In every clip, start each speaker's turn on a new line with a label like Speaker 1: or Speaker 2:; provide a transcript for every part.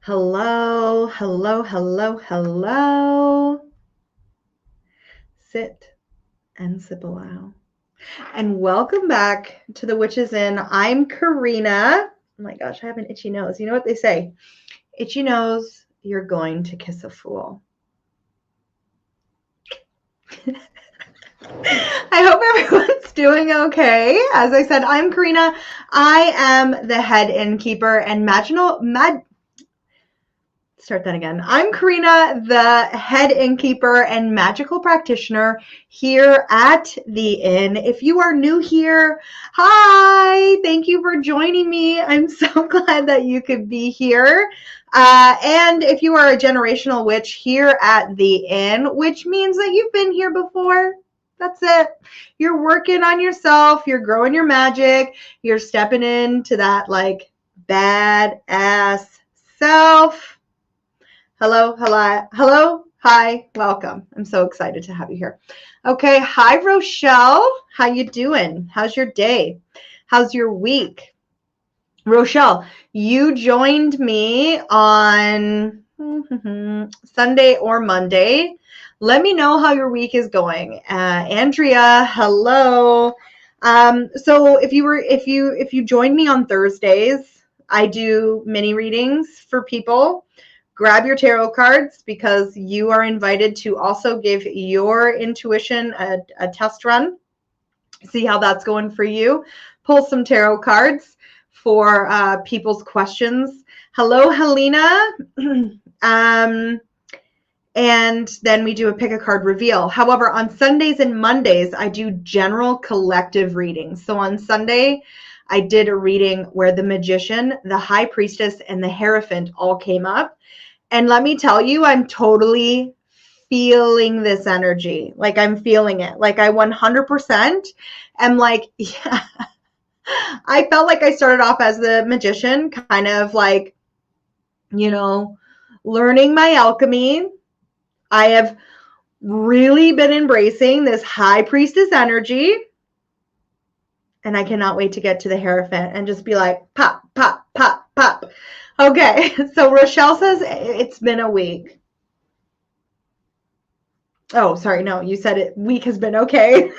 Speaker 1: Hello, hello, hello, hello. Sit and sip a while. And welcome back to The Witch Within. I'm Karena. Oh my gosh, I have an itchy nose. You know what they say? Itchy nose, you're going to kiss a fool. I hope everyone's doing okay. As I said, I'm Karena. I am the head innkeeper and Start that again. I'm Karena, the head innkeeper and magical practitioner here at the inn. If you are new here, hi, thank you for joining me. I'm so glad that you could be here. And if you are a generational witch here at the inn, which means that you've been here before, that's it. You're working on yourself, you're growing your magic, you're stepping into that like badass self. Hello, hi, welcome. I'm so excited to have you here. Okay, hi Rochelle. How you doing? How's your day? How's your week? Rochelle, you joined me on Sunday or Monday. Let me know how your week is going. Andrea, hello. So if you joined me on Thursdays, I do mini readings for people. Grab your tarot cards because you are invited to also give your intuition a test run. See how that's going for you. Pull some tarot cards for people's questions. Hello, Helena. And then we do a pick a card reveal. However, on Sundays and Mondays, I do general collective readings. So on Sunday, I did a reading where the Magician, the High Priestess, and the Hierophant all came up. And let me tell you, I'm totally feeling this energy. Like I'm feeling it. Like I 100% am like, yeah. I felt like I started off as the Magician, kind of like, learning my alchemy. I have really been embracing this High Priestess energy. And I cannot wait to get to the Hierophant and just be like, pop, pop, pop, pop. Okay, so Rochelle says it's been a week. Oh, sorry, no, you said it. Week has been okay.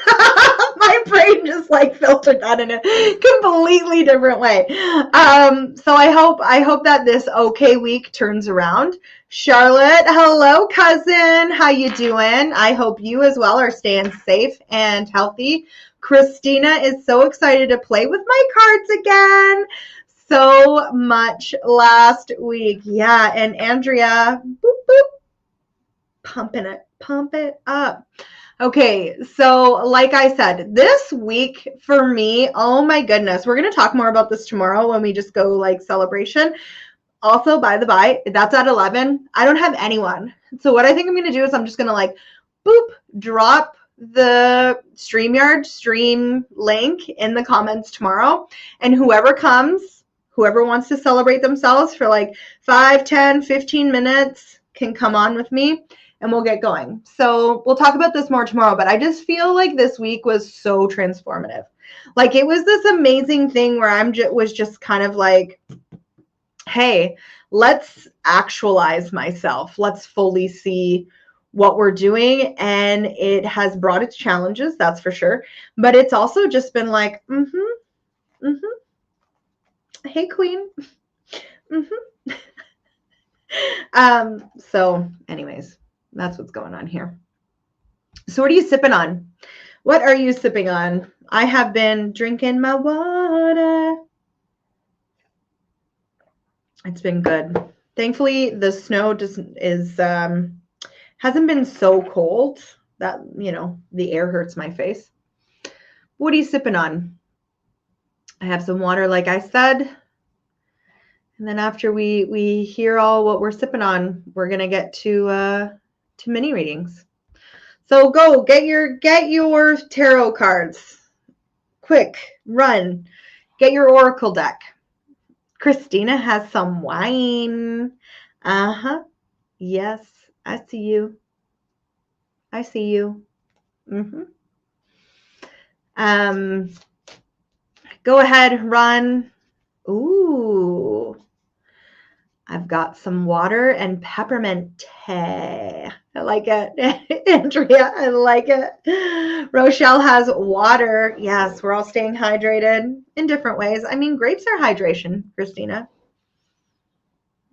Speaker 1: My brain just like filtered that in a completely different way. So I hope that this okay week turns around. Charlotte, hello, cousin. How you doing? I hope you as well are staying safe and healthy. Christina is so excited to play with my cards again. So much last week. Yeah, and Andrea, boop, boop, pump it up. Okay, so like I said, this week for me, oh my goodness, we're going to talk more about this tomorrow when we just go like celebration. Also, by the by, that's at 11. I don't have anyone. So what I think I'm going to do is I'm just going to like, boop, drop the StreamYard stream link in the comments tomorrow. And whoever comes, whoever wants to celebrate themselves for like 5, 10, 15 minutes can come on with me and we'll get going. So we'll talk about this more tomorrow, but I just feel like this week was so transformative. Like it was this amazing thing where was just kind of like, hey, let's actualize myself. Let's fully see what we're doing. And it has brought its challenges, that's for sure. But it's also just been like, hey, queen. So anyways, that's what's going on here. So what are you sipping on? What are you sipping on? I have been drinking my water. It's been good. Thankfully, the snow hasn't been so cold that, the air hurts my face. What are you sipping on? I have some water, like I said. And then after we hear all what we're sipping on, we're gonna get to mini readings. So go get your tarot cards. Quick, run. Get your oracle deck. Christina has some wine. Uh-huh. Yes, I see you. I see you. Go ahead, run. Ooh. I've got some water and peppermint tea. I like it. Andrea, I like it. Rochelle has water. Yes, we're all staying hydrated in different ways. I mean, grapes are hydration, Christina.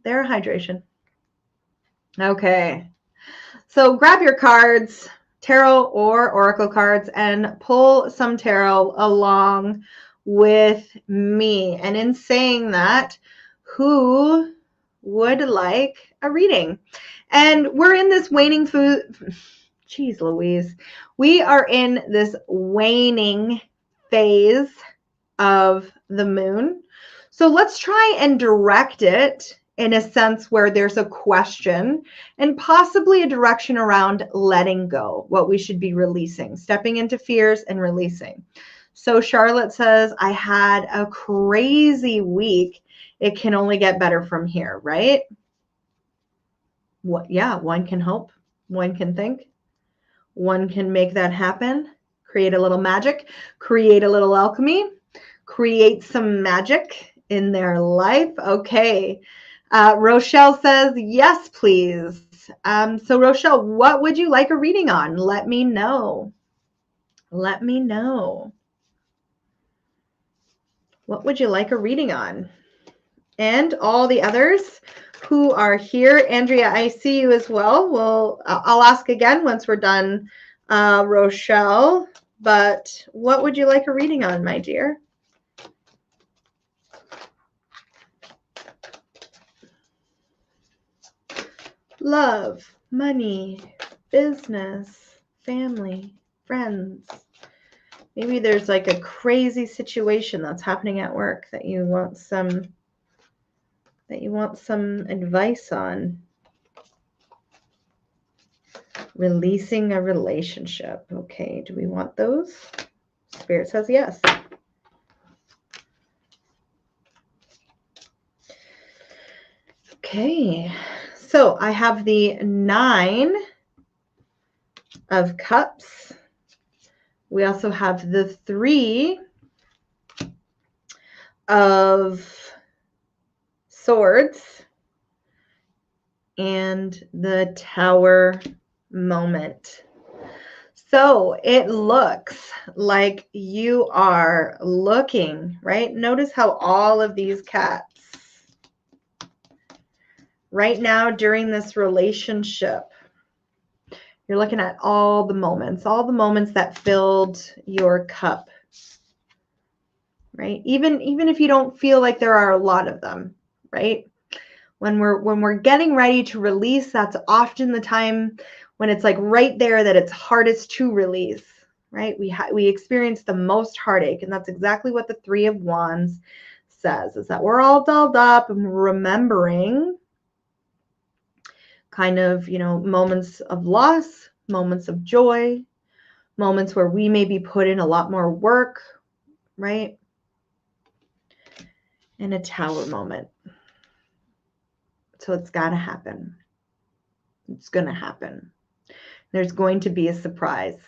Speaker 1: They're hydration. Okay. So grab your cards, tarot or oracle cards, and pull some tarot along with me. And in saying that, who would like a reading? And we're in this waning food. Jeez Louise. We are in this waning phase of the moon. So let's try and direct it in a sense where there's a question and possibly a direction around letting go, what we should be releasing, stepping into fears and releasing. So Charlotte says, I had a crazy week. It can only get better from here, right? What? Yeah, one can hope, one can think, one can make that happen, create a little magic, create a little alchemy, create some magic in their life. Okay. Rochelle says, yes, please. So Rochelle, what would you like a reading on? Let me know. Let me know. What would you like a reading on? And all the others who are here. Andrea, I see you as well. I'll ask again once we're done, Rochelle. But what would you like a reading on, my dear? Love, money, business, family, friends. Maybe there's like a crazy situation that's happening at work that you want some advice on. Releasing a relationship. Okay, do we want those? Spirit says yes. Okay, so I have the 9 of Cups. We also have the 3 of Swords and the Tower moment. So it looks like you are looking, right? Notice how all of these cats right now during this relationship, you're looking at all the moments that filled your cup, right? Even if you don't feel like there are a lot of them, right? When we're getting ready to release, that's often the time when it's like right there that it's hardest to release, right? We experience the most heartache, and that's exactly what the 3 of Wands says, is that we're all dolled up and remembering kind of, moments of loss, moments of joy, moments where we maybe put in a lot more work, right? And a Tower moment. So it's got to happen. It's going to happen. There's going to be a surprise.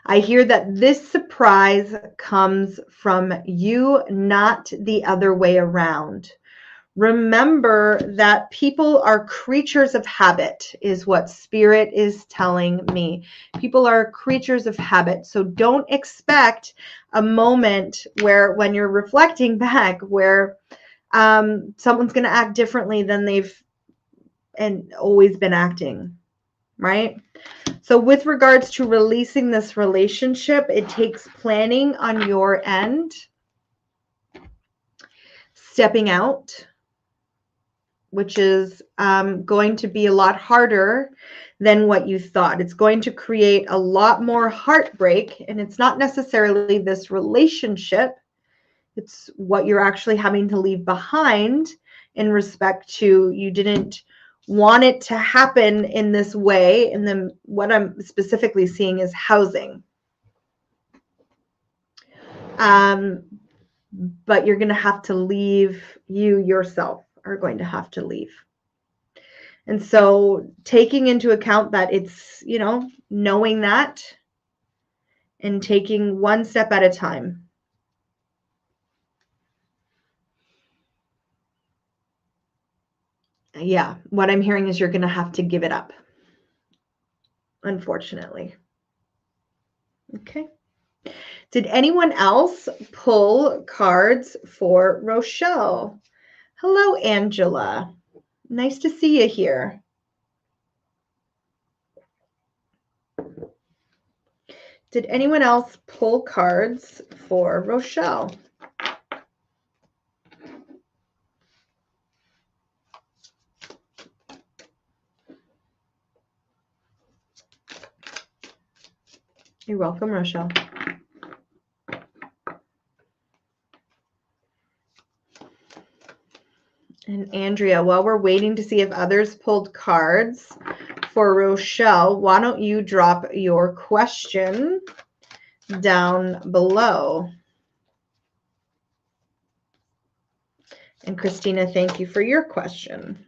Speaker 1: I hear that this surprise comes from you, not the other way around. Remember that people are creatures of habit, is what Spirit is telling me. People are creatures of habit. So don't expect a moment where, when you're reflecting back, where someone's going to act differently than they've always been acting, right? So with regards to releasing this relationship, it takes planning on your end, stepping out, which is going to be a lot harder than what you thought. It's going to create a lot more heartbreak, and it's not necessarily this relationship. It's what you're actually having to leave behind in respect to you didn't want it to happen in this way. And then what I'm specifically seeing is housing. But you're going to have to leave. You yourself are going to have to leave. And so taking into account that it's, knowing that and taking one step at a time. Yeah, what I'm hearing is you're going to have to give it up, unfortunately. Okay. Did anyone else pull cards for Rochelle? Hello, Angela. Nice to see you here. Did anyone else pull cards for Rochelle? You're welcome, Rochelle. And Andrea, while we're waiting to see if others pulled cards for Rochelle, why don't you drop your question down below? And Christina, thank you for your question.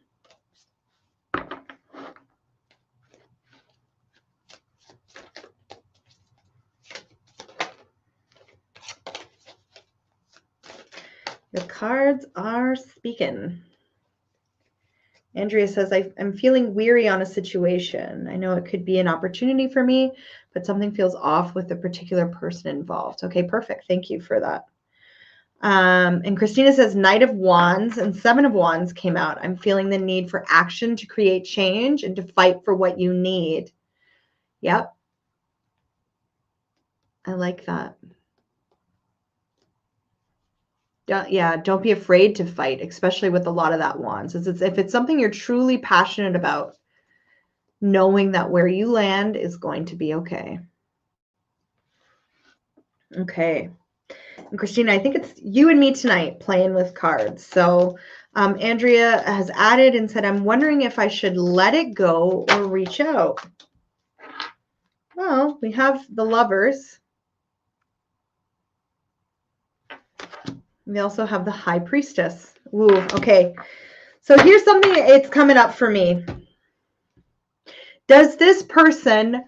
Speaker 1: The cards are speaking. Andrea says, I'm feeling weary on a situation. I know it could be an opportunity for me, but something feels off with the particular person involved. Okay, perfect. Thank you for that. And Christina says, Knight of Wands and Seven of Wands came out. I'm feeling the need for action to create change and to fight for what you need. Yep. I like that. Yeah, don't be afraid to fight, especially with a lot of that wands. If it's something you're truly passionate about, knowing that where you land is going to be okay. Okay. And Christina, I think it's you and me tonight playing with cards. So Andrea has added and said, I'm wondering if I should let it go or reach out. Well, we have the Lovers. We also have the High Priestess. Ooh, okay. So here's something, it's coming up for me. Does this person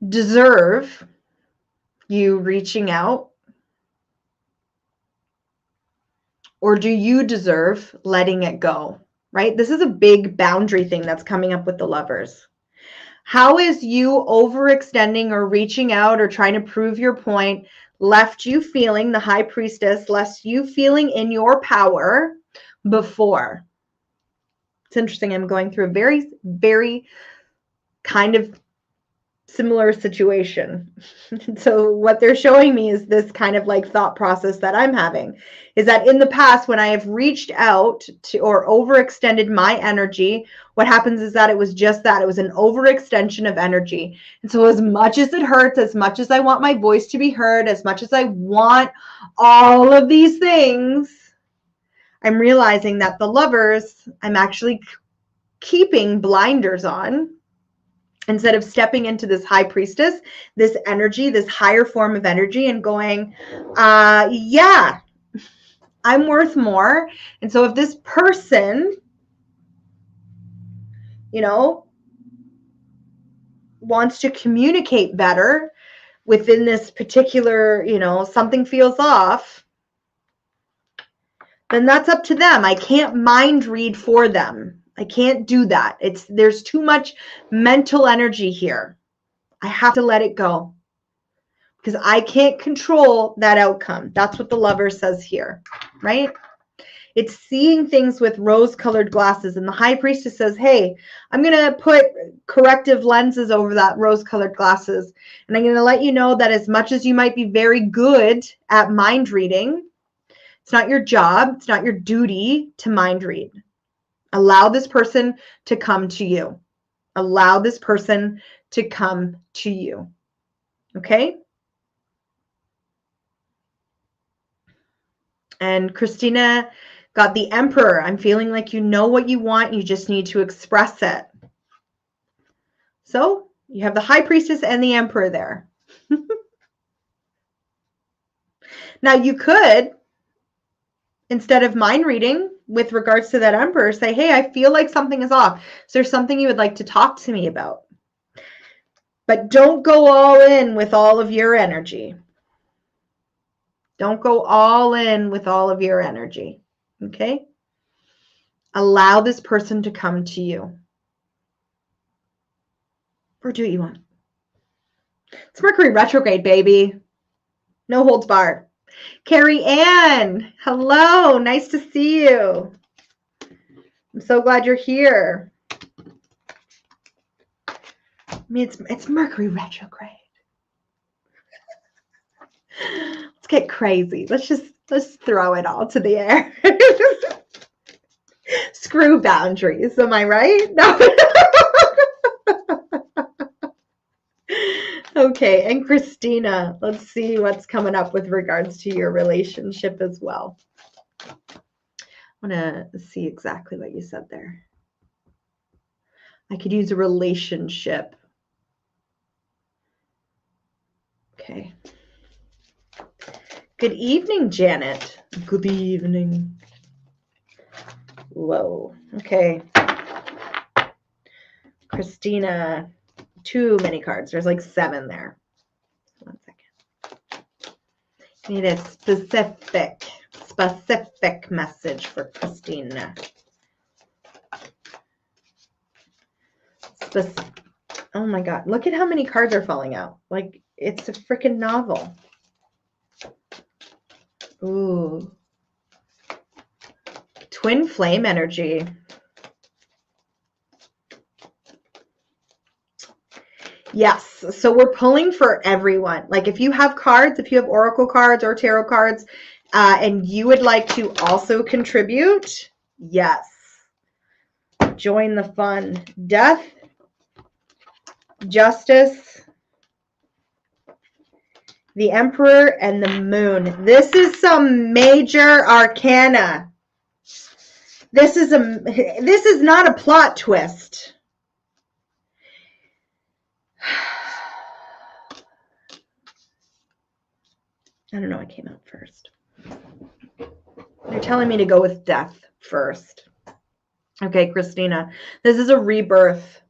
Speaker 1: deserve you reaching out? Or do you deserve letting it go? Right? This is a big boundary thing that's coming up with the Lovers. How is you overextending or reaching out or trying to prove your point left you feeling, the High Priestess, left you feeling in your power before? It's interesting. I'm going through a very, very kind of similar situation. So what they're showing me is this kind of like thought process that I'm having is that in the past, when I have reached out to or overextended my energy, what happens is that it was just that. It was an overextension of energy. And so as much as it hurts, as much as I want my voice to be heard, as much as I want all of these things, I'm realizing that the Lovers, I'm actually keeping blinders on. Instead of stepping into this High Priestess, this energy, this higher form of energy and going, yeah, I'm worth more. And so if this person, wants to communicate better within this particular, something feels off, then that's up to them. I can't mind read for them. I can't do that. There's too much mental energy here. I have to let it go because I can't control that outcome. That's what the Lover says here, right? It's seeing things with rose-colored glasses. And the High Priestess says, hey, I'm going to put corrective lenses over that rose-colored glasses. And I'm going to let you know that as much as you might be very good at mind reading, it's not your job. It's not your duty to mind read. Allow this person to come to you. Allow this person to come to you. Okay? And Christina got the Emperor. I'm feeling like you know what you want. You just need to express it. So you have the High Priestess and the Emperor there. Now you could, instead of mind reading with regards to that Emperor, say, hey, I feel like something is off. Is there something you would like to talk to me about? But don't go all in with all of your energy. Don't go all in with all of your energy. Okay? Allow this person to come to you. Or do what you want. It's Mercury retrograde, baby. No holds barred. Carrie Ann, hello. Nice to see you. I'm so glad you're here. I mean, it's Mercury retrograde. Let's get crazy. Let's throw it all to the air. Screw boundaries. Am I right? No. Okay, and Christina, let's see what's coming up with regards to your relationship as well. I want to see exactly what you said there. I could use a relationship. Okay. Good evening, Janet. Good evening. Whoa. Okay. Christina, too many cards. There's like 7 there. 1 second. Need a specific message for Christina. Oh my God. Look at how many cards are falling out. Like, it's a freaking novel. Ooh. Twin flame energy. Yes. So we're pulling for everyone. Like if you have cards, if you have oracle cards or tarot cards, and you would like to also contribute, yes. Join the fun. Death, Justice, the Emperor, and the Moon. This is some major arcana. This is not a plot twist. I don't know what came out first. They're telling me to go with death first. Okay, Christina, this is a rebirth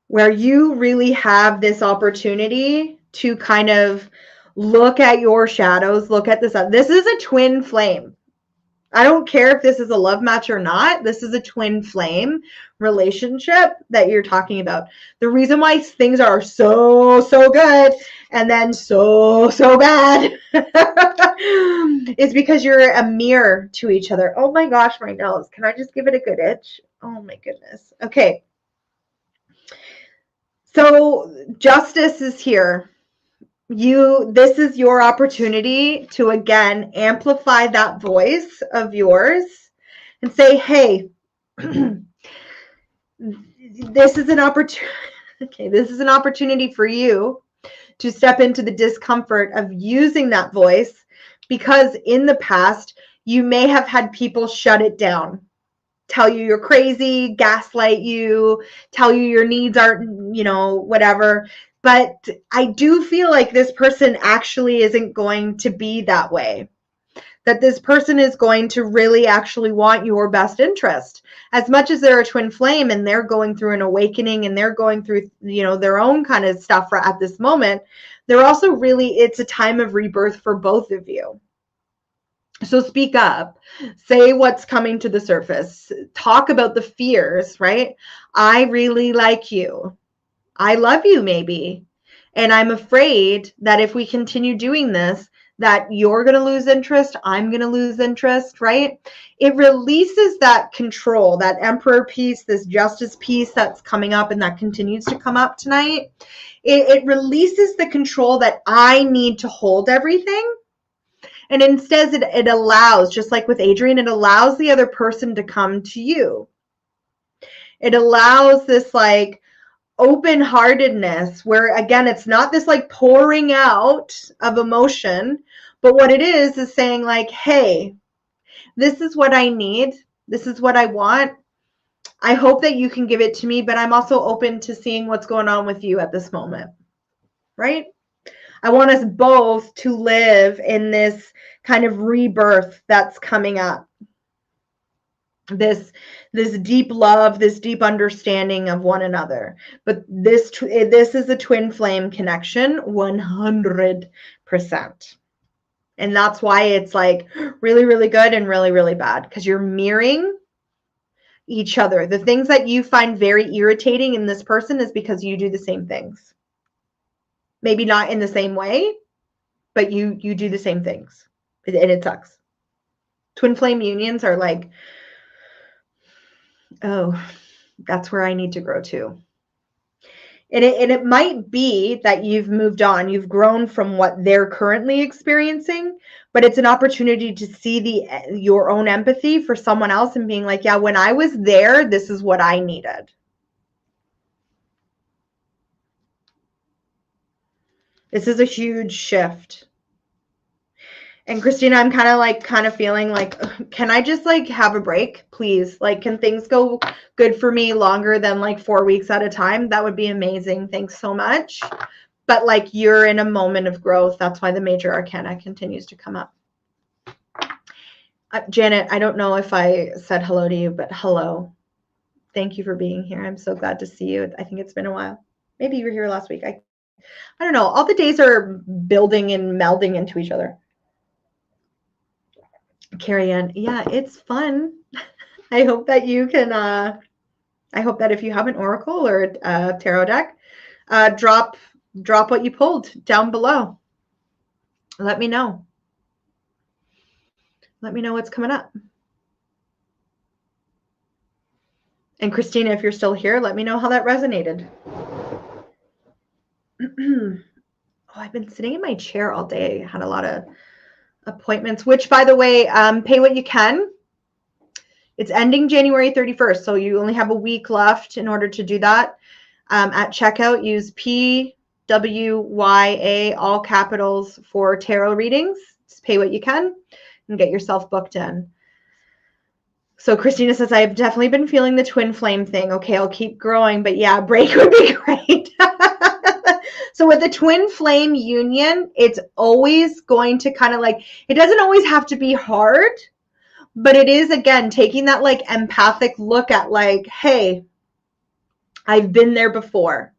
Speaker 1: where you really have this opportunity to kind of look at your shadows, look at this. This is a twin flame. I don't care if this is a love match or not. This is a twin flame relationship that you're talking about. The reason why things are so good and then so bad is because you're a mirror to each other. Oh my gosh, my nose. Can I just give it a good itch? Oh my goodness. Okay. So justice is here. This is your opportunity to again amplify that voice of yours and say, hey, this is an opportunity. Okay, this is an opportunity for you to step into the discomfort of using that voice, because in the past you may have had people shut it down, tell you you're crazy, gaslight you, tell you your needs aren't, whatever. But I do feel like this person actually isn't going to be that way. That this person is going to really actually want your best interest. As much as they're a twin flame and they're going through an awakening and they're going through, their own kind of stuff at this moment, they're also really, it's a time of rebirth for both of you. So speak up, say what's coming to the surface, talk about the fears, right? I really like you. I love you maybe. And I'm afraid that if we continue doing this, that you're going to lose interest, I'm going to lose interest, right? It releases that control, that Emperor piece, this justice piece that's coming up and that continues to come up tonight. It releases the control that I need to hold everything. And instead it allows, just like with Adrian, it allows the other person to come to you. It allows this like open-heartedness where, again, it's not this like pouring out of emotion, but what it is saying like, hey, this is what I need. This is what I want. I hope that you can give it to me, but I'm also open to seeing what's going on with you at this moment, right? I want us both to live in this kind of rebirth that's coming up. This deep love, this deep understanding of one another. But this is a twin flame connection, 100%. And that's why it's like really, really good and really, really bad, because you're mirroring each other. The things that you find very irritating in this person is because you do the same things. Maybe not in the same way, but you do the same things. And it sucks. Twin flame unions are like, oh, that's where I need to grow to. And it might be that you've moved on, you've grown from what they're currently experiencing, but it's an opportunity to see your own empathy for someone else and being like, yeah, when I was there, this is what I needed. This is a huge shift. And Christina, I'm kind of feeling like, can I just like have a break, please? Like, can things go good for me longer than like 4 weeks at a time? That would be amazing. Thanks so much. But like, you're in a moment of growth. That's why the major arcana continues to come up. Janet, I don't know if I said hello to you, but hello. Thank you for being here. I'm so glad to see you. I think it's been a while. Maybe you were here last week. I don't know. All the days are building and melding into each other. Carrie Ann, yeah, it's fun. I hope that you can, I hope that if you have an oracle or a tarot deck, drop what you pulled down below. Let me know. Let me know what's coming up. And Christina, if you're still here, let me know how that resonated. Oh, I've been sitting in my chair all day. I had a lot of appointments, which, by the way, pay what you can. It's ending January 31st, so you only have a week left in order to do that. At checkout, use PWYA, all capitals, for tarot readings. Just pay what you can and get yourself booked in. So Christina says, I've definitely been feeling the twin flame thing. Okay, I'll keep growing, but yeah, break would be great. So with the twin flame union, it's always going to kind of like, it doesn't always have to be hard, but it is, again, taking that like empathic look at like, hey, I've been there before.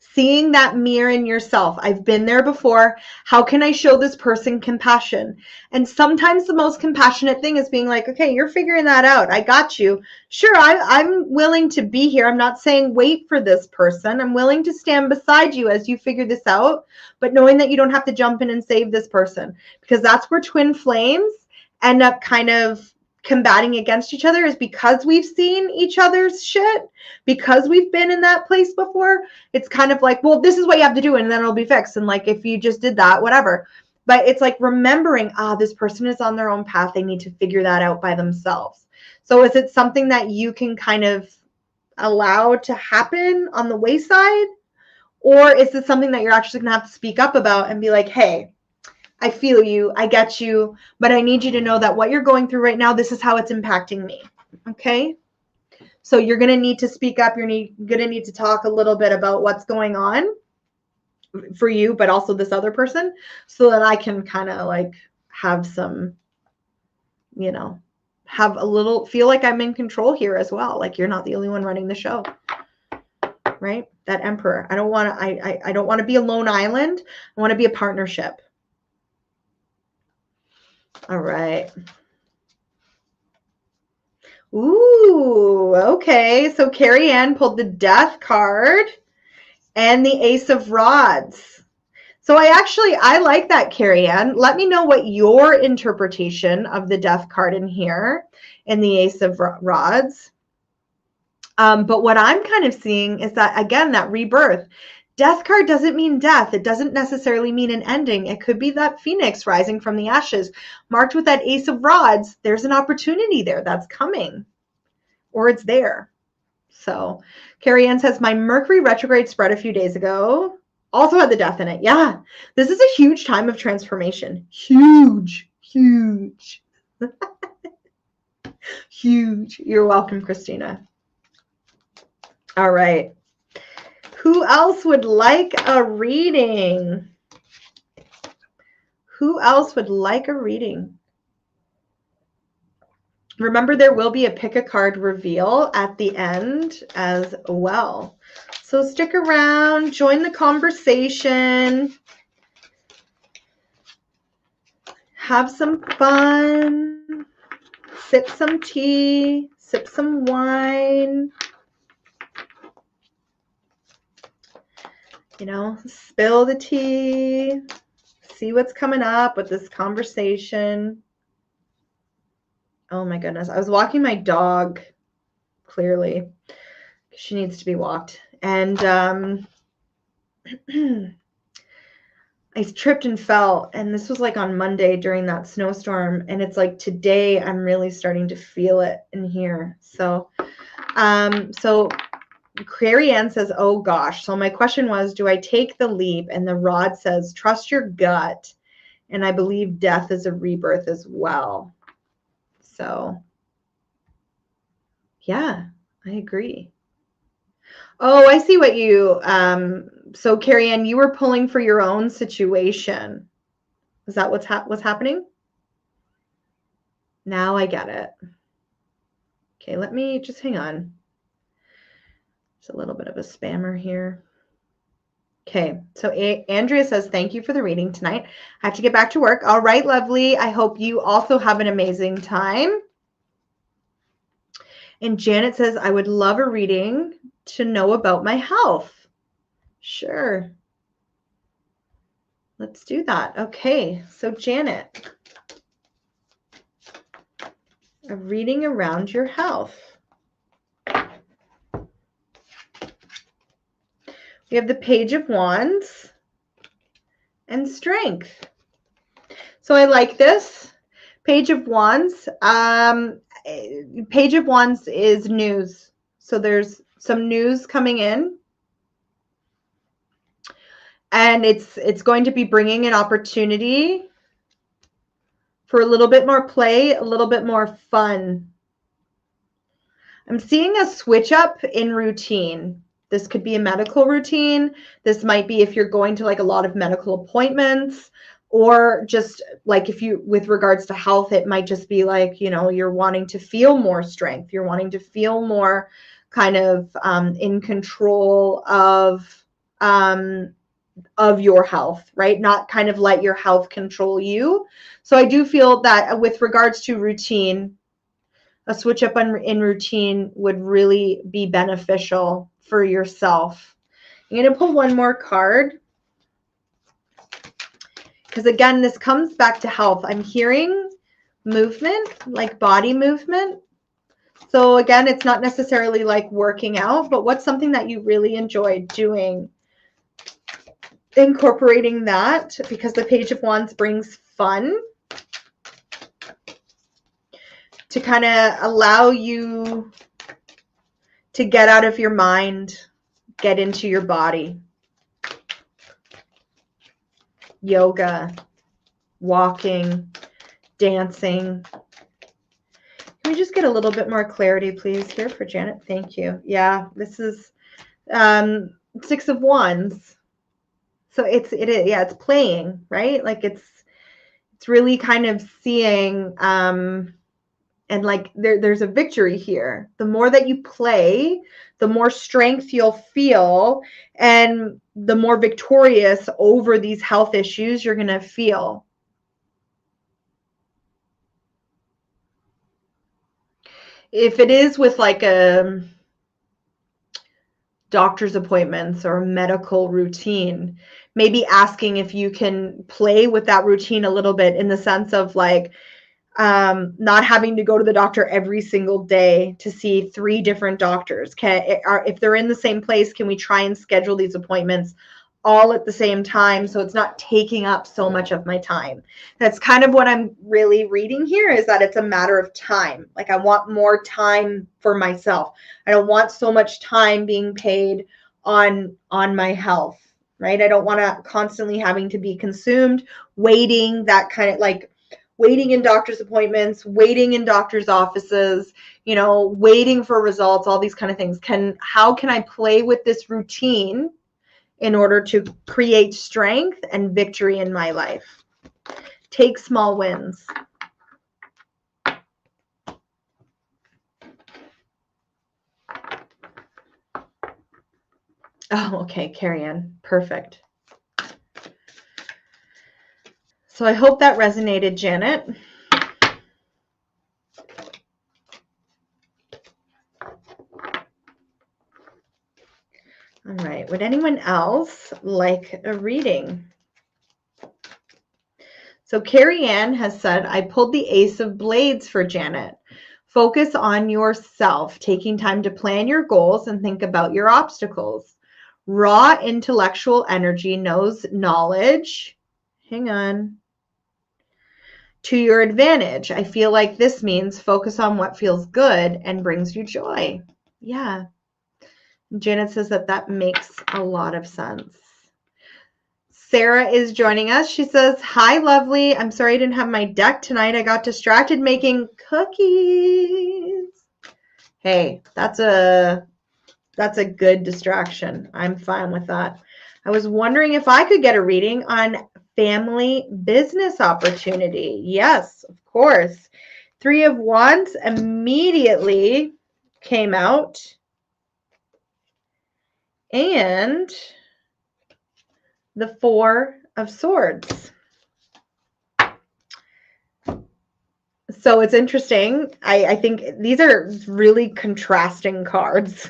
Speaker 1: Seeing that mirror in yourself. I've been there before. How can I show this person compassion? And sometimes the most compassionate thing is being like, okay, you're figuring that out. I got you. Sure, I'm willing to be here. I'm not saying wait for this person. I'm willing to stand beside you as you figure this out, but knowing that you don't have to jump in and save this person, because that's where twin flames end up kind of combating against each other, is because we've seen each other's shit, because we've been in that place before. It's kind of like, well, this is what you have to do and then it'll be fixed, and like, if you just did that, whatever. But it's like remembering, this person is on their own path, they need to figure that out by themselves. So is it something that you can kind of allow to happen on the wayside, or is this something that you're actually gonna have to speak up about and be like, hey, I feel you, I get you, but I need you to know that what you're going through right now, this is how it's impacting me, okay? So you're going to need to speak up. You're going to need to talk a little bit about what's going on for you, but also this other person, so that I can kind of like have some, have a little, feel like I'm in control here as well. Like, you're not the only one running the show, right? That emperor. I don't want to be a lone island. I want to be a partnership. All right. Ooh, okay. So Carrie Ann pulled the Death card and the Ace of Rods. So I like that, Carrie Ann. Let me know what your interpretation of the Death card in here and the Ace of Rods. But what I'm kind of seeing is that, again, that rebirth. Death card doesn't mean death. It doesn't necessarily mean an ending. It could be that phoenix rising from the ashes. Marked with that Ace of Rods, there's an opportunity there that's coming, or it's there. So Carrie Ann says, my Mercury retrograde spread a few days ago. Also had the death in it. Yeah, this is a huge time of transformation. Huge, huge. Huge. You're welcome, Christina. All right. Who else would like a reading? Who else would like a reading? Remember, there will be a pick a card reveal at the end as well. So stick around, join the conversation. have some fun, sip some tea, sip some wine, you know, spill the tea, see what's coming up with this conversation. Oh my goodness. I was walking my dog, clearly. She needs to be walked. And I tripped and fell. And this was like on Monday during that snowstorm. And it's like today I'm really starting to feel it in here. So Carrie Ann says, oh gosh. So my question was, do I take the leap? And the rod says, trust your gut. And I believe death is a rebirth as well. So yeah, I agree. Oh, I see what you, so Carrie Ann, you were pulling for your own situation. Is that what's happening? Now I get it. Okay, let me just hang on. It's a little bit of a spammer here. Okay, so Andrea says, thank you for the reading tonight. I have to get back to work. All right, lovely. I hope you also have an amazing time. And Janet says, I would love a reading to know about my health. Sure. Let's do that. Okay, so Janet, a reading around your health. We have the Page of Wands and Strength. So I like this. Page of Wands. Page of Wands is news. So there's some news coming in. And it's going to be bringing an opportunity for a little bit more play, a little bit more fun. I'm seeing a switch up in routine. This could be a medical routine. This might be if you're going to like a lot of medical appointments, or just like if you, with regards to health, it might just be like, you know, you're wanting to feel more strength. You're wanting to feel more kind of in control of your health, right? Not kind of let your health control you. So I do feel that with regards to routine, a switch up in routine would really be beneficial for yourself. I'm going to pull one more card because, again, this comes back to health. I'm hearing movement, like body movement. So, again, it's not necessarily like working out, but what's something that you really enjoy doing? Incorporating that, because the Page of Wands brings fun, to kind of allow you to get out of your mind, get into your body. Yoga, walking, dancing. Can we just get a little bit more clarity, please, here for Janet? Thank you. Yeah, this is Six of Wands. So it's playing, right? Like it's really kind of seeing and like there's a victory here. The more that you play, the more strength you'll feel, and the more victorious over these health issues you're going to feel. If it is with like a doctor's appointments or medical routine, maybe asking if you can play with that routine a little bit, in the sense of like not having to go to the doctor every single day to see 3 different doctors. If they're in the same place, can we try and schedule these appointments all at the same time so it's not taking up so much of my time? That's kind of what I'm really reading here, is that it's a matter of time. Like I want more time for myself. I don't want so much time being paid on my health, right? I don't want to constantly having to be consumed, waiting, that kind of like waiting in doctor's appointments, waiting in doctor's offices, you know, waiting for results, all these kind of things. How can I play with this routine in order to create strength and victory in my life? Take small wins. Oh, okay, Carrie Ann. Perfect. So I hope that resonated, Janet. All right. Would anyone else like a reading? So Carrie Ann has said, I pulled the Ace of Blades for Janet. Focus on yourself, taking time to plan your goals and think about your obstacles. Raw intellectual energy knows knowledge. Hang on. To your advantage. I feel like this means focus on what feels good and brings you joy. Yeah. Janet says that makes a lot of sense. Sarah is joining us. She says, hi, lovely. I'm sorry I didn't have my deck tonight. I got distracted making cookies. Hey, that's a good distraction. I'm fine with that. I was wondering if I could get a reading on family business opportunity. Yes, of course. 3 of Wands immediately came out. And the 4 of Swords. So it's interesting. I think these are really contrasting cards.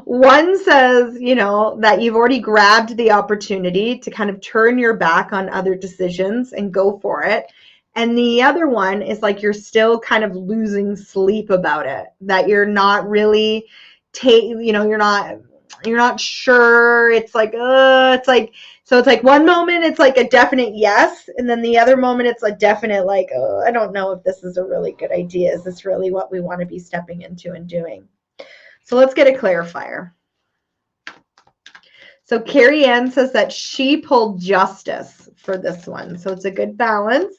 Speaker 1: One says, you know, that you've already grabbed the opportunity to kind of turn your back on other decisions and go for it. And the other one is like you're still kind of losing sleep about it, that you're not really you're not sure. It's like so it's like one moment it's like a definite yes, and then the other moment it's a definite like, oh, I don't know if this is a really good idea. Is this really what we want to be stepping into and doing? So let's get a clarifier. So Carrie Ann says that she pulled Justice for this one. So it's a good balance.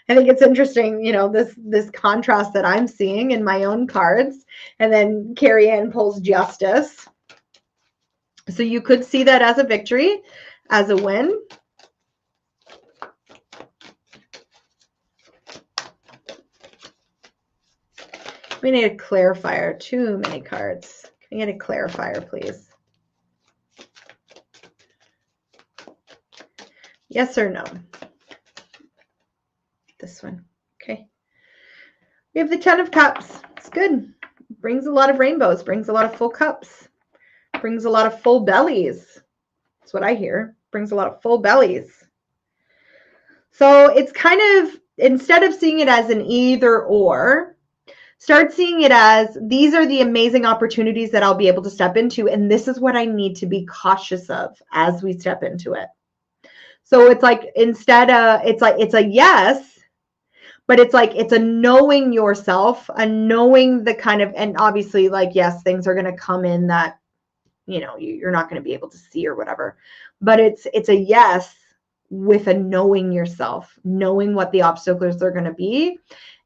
Speaker 1: I think it's interesting, you know, this contrast that I'm seeing in my own cards. And then Carrie Ann pulls Justice. So you could see that as a victory, as a win. We need a clarifier. Too many cards. Can we get a clarifier, please? Yes or no? This one. Okay. We have the 10 of Cups. It's good. Brings a lot of rainbows. Brings a lot of full cups. Brings a lot of full bellies. That's what I hear. Brings a lot of full bellies. So it's kind of, instead of seeing it as an either or, start seeing it as these are the amazing opportunities that I'll be able to step into, and this is what I need to be cautious of as we step into it. So it's like instead of, it's a yes, but it's like it's a knowing yourself, a knowing the kind of, and obviously like, yes, things are going to come in that, you know, you're not going to be able to see or whatever, but it's a yes with a knowing yourself, knowing what the obstacles are going to be,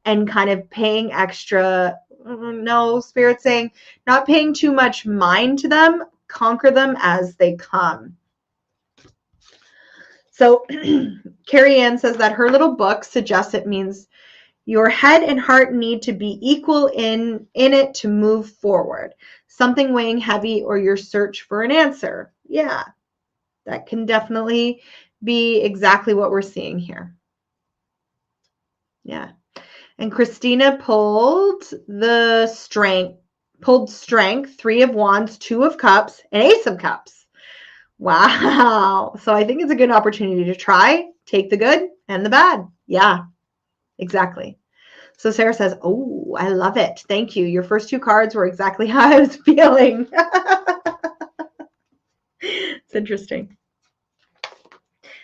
Speaker 1: and kind of paying extra, no, Spirit saying, not paying too much mind to them, conquer them as they come. So Carrie Ann says that her little book suggests it means your head and heart need to be equal in it to move forward. Something weighing heavy or your search for an answer. Yeah, that can definitely be exactly what we're seeing here. Yeah. And Christina pulled Strength, 3 of Wands, 2 of Cups, and Ace of Cups. Wow. So I think it's a good opportunity to try, take the good and the bad. Yeah, exactly. So Sarah says, oh, I love it. Thank you. Your first 2 cards were exactly how I was feeling. It's interesting.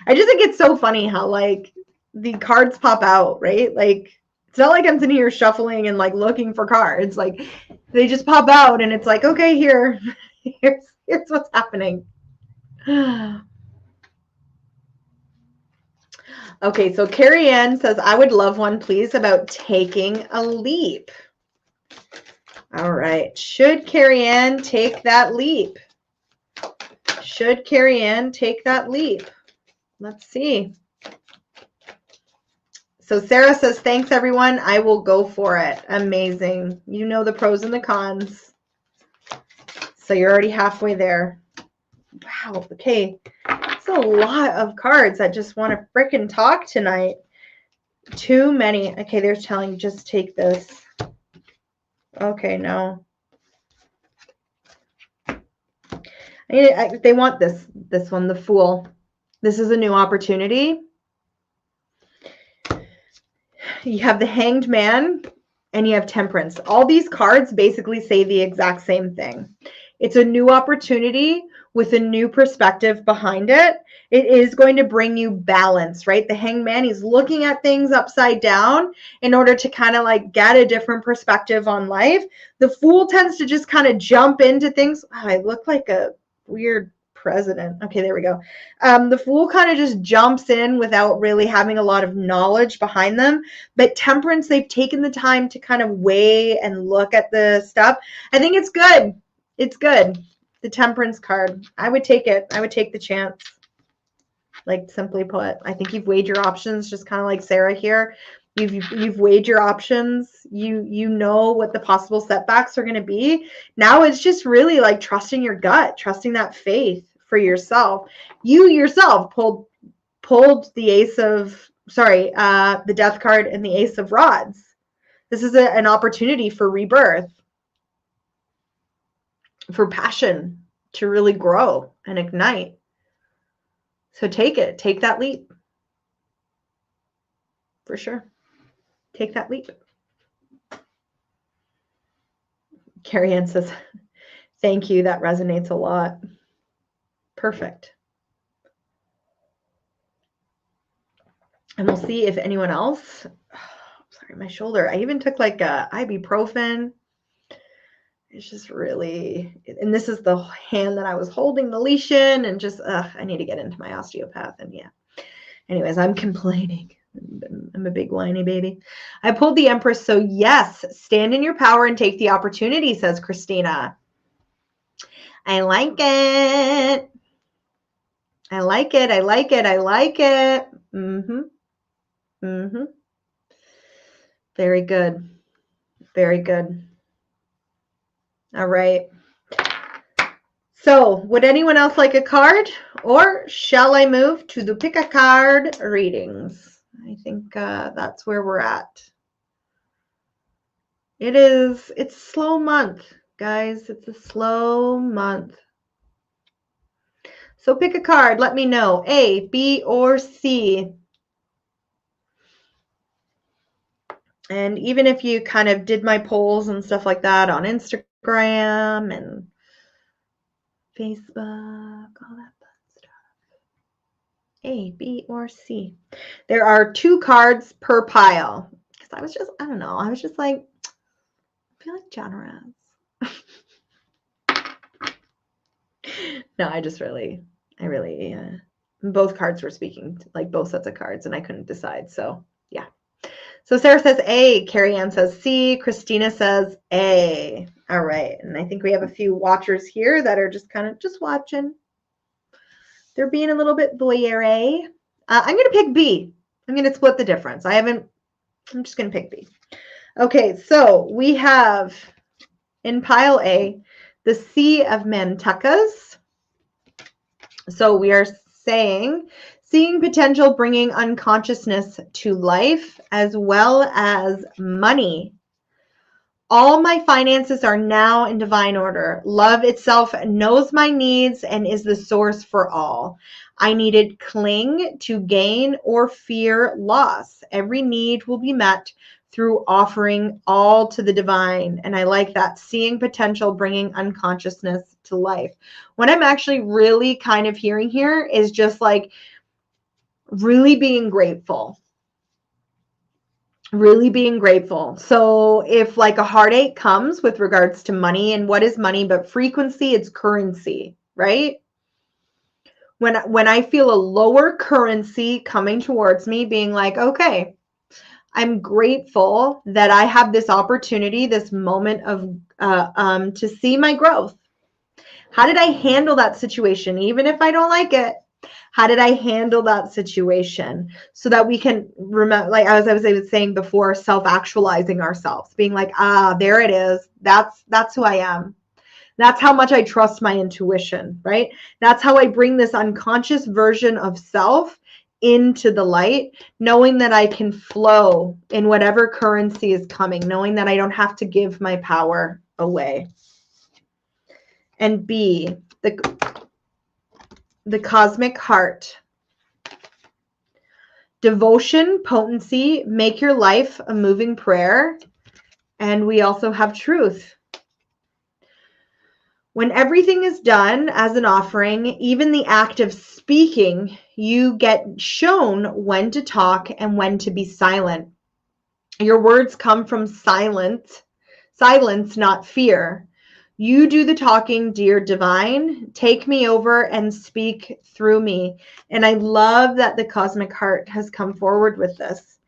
Speaker 1: I just think it's so funny how like the cards pop out, right? Like it's not like I'm sitting here shuffling and like looking for cards. Like they just pop out and it's like, okay, here's what's happening. Okay, so Carrie Ann says, I would love one, please, about taking a leap. All right. Should Carrie Ann take that leap? Should Carrie Ann take that leap? Let's see. So Sarah says, thanks, everyone. I will go for it. Amazing. You know the pros and the cons. So you're already halfway there. Wow. Okay. It's a lot of cards that just want to frickin' talk tonight. Too many. Okay, they're telling you just take this. Okay, no. They want this one, the Fool. This is a new opportunity. You have the Hanged Man and you have Temperance. All these cards basically say the exact same thing. It's a new opportunity with a new perspective behind it. It is going to bring you balance, right? The Hanged Man, he's looking at things upside down in order to kind of like get a different perspective on life. The Fool tends to just kind of jump into things. Wow, I look like a weird president. Okay, there we go. The Fool kind of just jumps in without really having a lot of knowledge behind them. But Temperance, they've taken the time to kind of weigh and look at the stuff. I think it's good. It's good. The Temperance card. I would take it. I would take the chance. Like, simply put, I think you've weighed your options, just kind of like Sarah here. You've weighed your options. You know what the possible setbacks are going to be. Now it's just really like trusting your gut, trusting that faith for yourself. You yourself pulled the the Death card and the Ace of Rods. This is an opportunity for rebirth, for passion to really grow and ignite. So take it. Take that leap. For sure. Take that leap. Carrie Ann says, thank you. That resonates a lot. Perfect. And we'll see if anyone else. Oh, sorry, my shoulder. I even took like a ibuprofen. It's just really, and this is the hand that I was holding the leash in, and just, I need to get into my osteopath. And yeah. Anyways, I'm complaining. I'm a big whiny baby. I pulled the Empress. So yes, stand in your power and take the opportunity, says Christina. I like it. I like it. I like it. I like it. Very good. Very good. All right. So would anyone else like a card, or shall I move to the pick a card readings? I think that's where we're at. It's a slow month, guys. It's a slow month. So pick a card. Let me know. A, B, or C. And even if you kind of did my polls and stuff like that on Instagram and Facebook, all that fun stuff. A, B, or C. There are 2 cards per pile. Because I was just like, I feel like generous. No, I really, both cards were speaking, like both sets of cards, and I couldn't decide. So yeah. So Sarah says A, Carrie Ann says C, Christina says A. All right. And I think we have a few watchers here that are just kind of just watching. They're being a little bit voyeur. I'm going to pick B. I'm going to split the difference. I'm just going to pick B. Okay. So we have in pile A, the Sea of Mantucas. So we are saying, seeing potential, bringing unconsciousness to life, as well as money. All my finances are now in divine order. Love itself knows my needs and is the source for all. I needed cling to gain or fear loss. Every need will be met through offering all to the divine. And I like that. Seeing potential, bringing unconsciousness to life. What I'm actually really kind of hearing here is just like really being grateful. Really being grateful. So if like a heartache comes with regards to money, and what is money but frequency? It's currency, right? When I feel a lower currency coming towards me, being like, okay, I'm grateful that I have this opportunity, this moment of to see my growth. How did I handle that situation? Even if I don't like it, how did I handle that situation so that we can remember, like as I was saying before, self-actualizing ourselves, being like, there it is. That's who I am. That's how much I trust my intuition, right? That's how I bring this unconscious version of self into the light, knowing that I can flow in whatever currency is coming, knowing that I don't have to give my power away. And B, the cosmic heart. Devotion, potency, make your life a moving prayer. And we also have truth. When everything is done as an offering, even the act of speaking, you get shown when to talk and when to be silent. Your words come from silence, not fear. You do the talking, dear divine. Take me over and speak through me. And I love that the cosmic heart has come forward with this,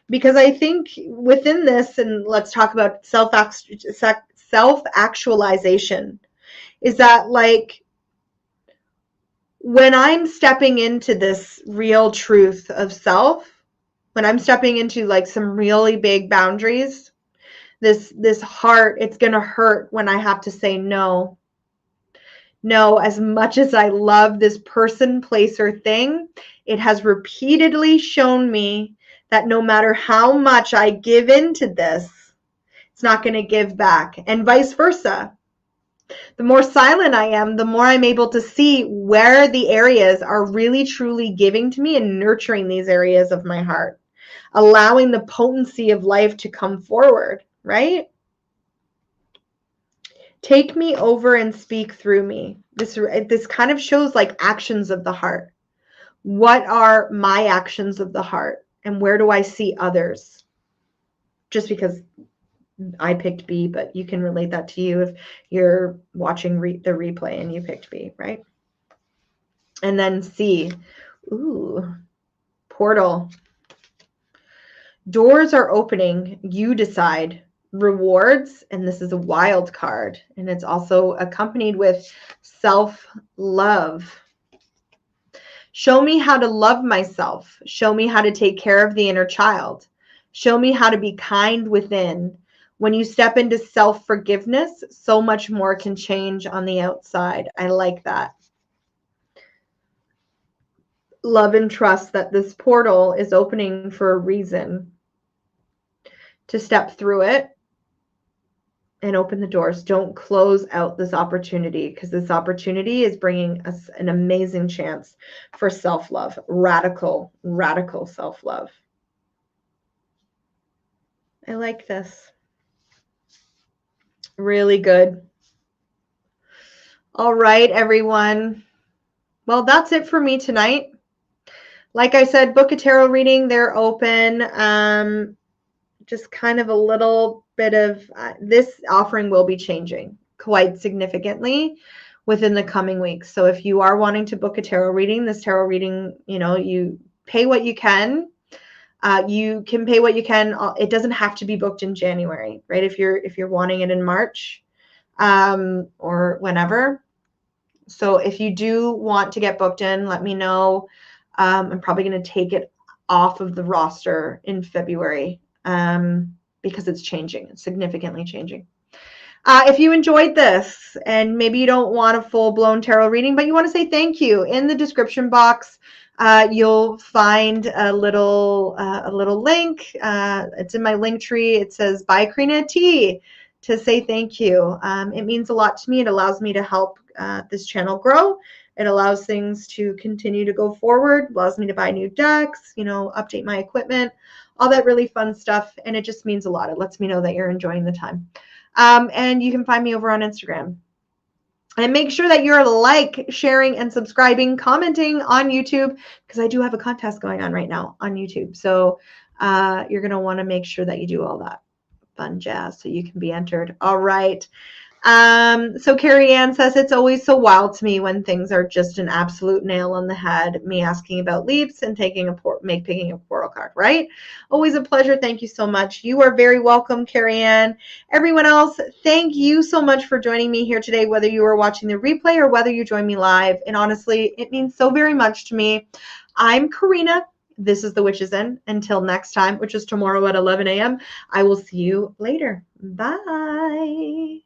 Speaker 1: because I think within this, and let's talk about self-actualization, is that like when I'm stepping into this real truth of self, when I'm stepping into like some really big boundaries, this heart, it's going to hurt when I have to say no. No, as much as I love this person, place, or thing, it has repeatedly shown me that no matter how much I give into this, it's not going to give back, and vice versa. The more silent I am, the more I'm able to see where the areas are really truly giving to me and nurturing these areas of my heart, allowing the potency of life to come forward, right? Take me over and speak through me. This kind of shows like actions of the heart. What are my actions of the heart? And where do I see others? Just because I picked B, but you can relate that to you if you're watching the replay and you picked B, right? And then C, ooh, portal. Doors are opening, you decide. Rewards, and this is a wild card, and it's also accompanied with self-love. Show me how to love myself. Show me how to take care of the inner child. Show me how to be kind within. When you step into self-forgiveness, so much more can change on the outside. I like that. Love and trust that this portal is opening for a reason. To step through it and open the doors. Don't close out this opportunity, because this opportunity is bringing us an amazing chance for self-love. Radical, radical self-love. I like this. Really good. All right, everyone. Well, that's it for me tonight. Like I said, book a tarot reading. They're open. Just kind of a little bit of this offering will be changing quite significantly within the coming weeks. So if you are wanting to book a tarot reading, this tarot reading, you pay what you can. You can pay what you can. It doesn't have to be booked in January, right? If you're wanting it in March, or whenever. So if you do want to get booked in, let me know. I'm probably going to take it off of the roster in February, because it's changing. It's significantly changing. If you enjoyed this and maybe you don't want a full-blown tarot reading, but you want to say thank you, in the description box, you'll find a little link. It's in my link tree. It says buy Karena tea to say thank you. It means a lot to me. It allows me to help this channel grow. It allows things to continue to go forward, allows me to buy new decks, update my equipment, all that really fun stuff. And it just means a lot. It lets me know that you're enjoying the time. And you can find me over on Instagram. And make sure that you're sharing, and subscribing, commenting on YouTube, because I do have a contest going on right now on YouTube. So you're going to want to make sure that you do all that fun jazz so you can be entered. All right. So Carrie Ann says, it's always so wild to me when things are just an absolute nail on the head. Me asking about leaps and picking a portal card, right? Always a pleasure. Thank you so much. You are very welcome, Carrie Ann. Everyone else, thank you so much for joining me here today, whether you are watching the replay or whether you join me live. And honestly, it means so very much to me. I'm Karena. This is The Witch Within. Until next time, which is tomorrow at 11 a.m., I will see you later. Bye.